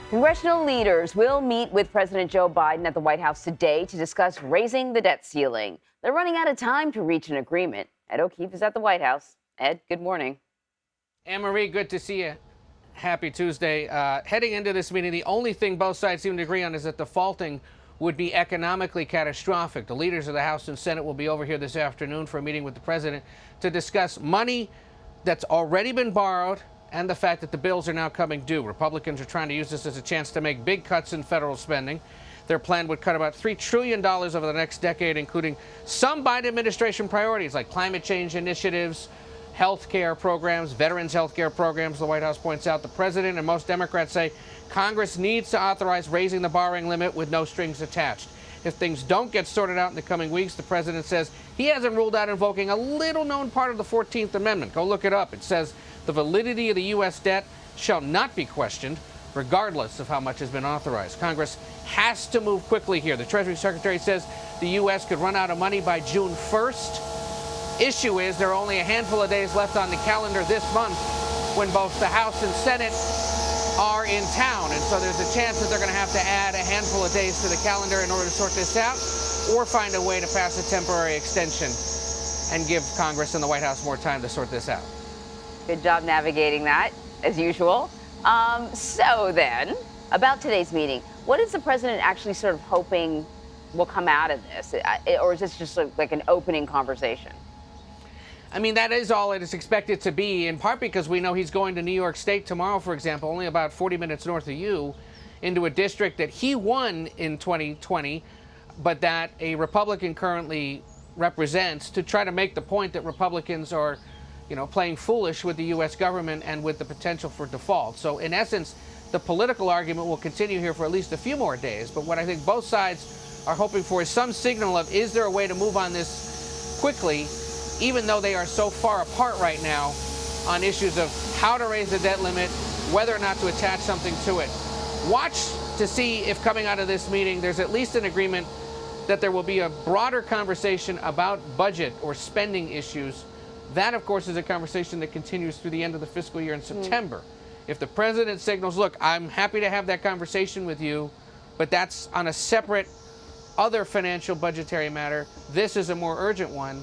Congressional leaders will meet with President Joe Biden at the White House today to discuss raising the debt ceiling. They're running out of time to reach an agreement. Ed O'Keefe is at the White House. Ed, good morning. Anne-Marie, good to see you. Happy Tuesday. Heading into this meeting, the only thing both sides seem to agree on is that defaulting would be economically catastrophic. The leaders of the House and Senate will be over here this afternoon for a meeting with the president to discuss money that's already been borrowed and the fact that the bills are now coming due. Republicans are trying to use this as a chance to make big cuts in federal spending. Their plan would cut about $3 trillion over the next decade, including some Biden administration priorities like climate change initiatives, health care programs, veterans health care programs. The White House points out the president and most Democrats say Congress needs to authorize raising the borrowing limit with no strings attached. If things don't get sorted out in the coming weeks, the president says he hasn't ruled out invoking a little-known part of the 14th Amendment. Go look it up. It says the validity of the U.S. debt shall not be questioned, regardless of how much has been authorized. Congress has to move quickly here. The Treasury Secretary says the U.S. could run out of money by June 1st. Issue is there are only a handful of days left on the calendar this month when both the House and Senate are in town. And so there's a chance that they're going to have to add a handful of days to the calendar in order to sort this out, or find a way to pass a temporary extension and give Congress and the White House more time to sort this out. Good job navigating that, as usual. So then, about today's meeting, what is the president actually sort of hoping will come out of this? Or is this just like an opening conversation? I mean, that is all it is expected to be, in part because we know he's going to New York State tomorrow, for example, only about 40 minutes north of you, into a district that he won in 2020, but that a Republican currently represents, to try to make the point that Republicans are, playing foolish with the U.S. government and with the potential for default. So in essence, the political argument will continue here for at least a few more days. But what I think both sides are hoping for is some signal of, is there a way to move on this quickly, even though they are so far apart right now on issues of how to raise the debt limit, whether or not to attach something to it. Watch to see if coming out of this meeting, there's at least an agreement that there will be a broader conversation about budget or spending issues. That, of course, is a conversation that continues through the end of the fiscal year in September. If the president signals, look, I'm happy to have that conversation with you, but that's on a separate other financial budgetary matter, this is a more urgent one,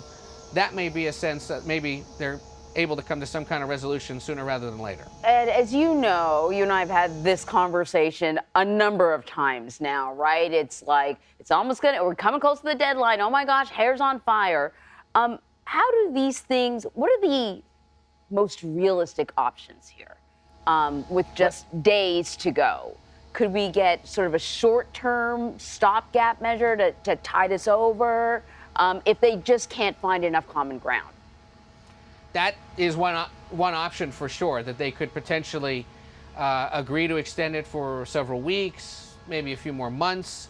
that may be a sense that maybe they're able to come to some kind of resolution sooner rather than later. Ed, as you know, you and I have had this conversation a number of times now, right? It's like, we're coming close to the deadline. Oh my gosh, hair's on fire. How do these things, what are the most realistic options here with just days to go? Could we get sort of a short-term stopgap measure to tide us over if they just can't find enough common ground? That is one option for sure, that they could potentially agree to extend it for several weeks, maybe a few more months.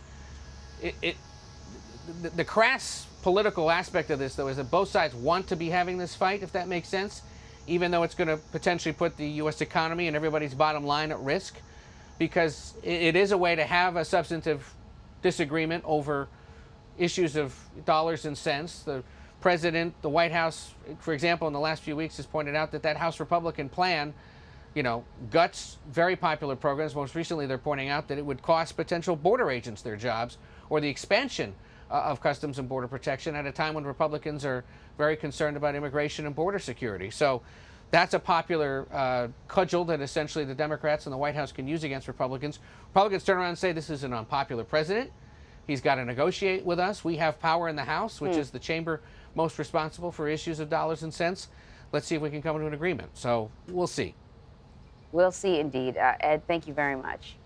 The crass political aspect of this, though, is that both sides want to be having this fight, if that makes sense, even though it's going to potentially put the U.S. economy and everybody's bottom line at risk, because it is a way to have a substantive disagreement over issues of dollars and cents. The president, the White House, for example, in the last few weeks has pointed out that House Republican plan, guts very popular programs. Most recently, they're pointing out that it would cost potential border agents their jobs, or the expansion of Customs and Border Protection at a time when Republicans are very concerned about immigration and border security. So that's a popular cudgel that essentially the Democrats and the White House can use against Republicans. Republicans turn around and say this is an unpopular president. He's got to negotiate with us. We have power in the House, which is the chamber most responsible for issues of dollars and cents. Let's see if we can come to an agreement. So we'll see. We'll see, indeed. Ed, thank you very much.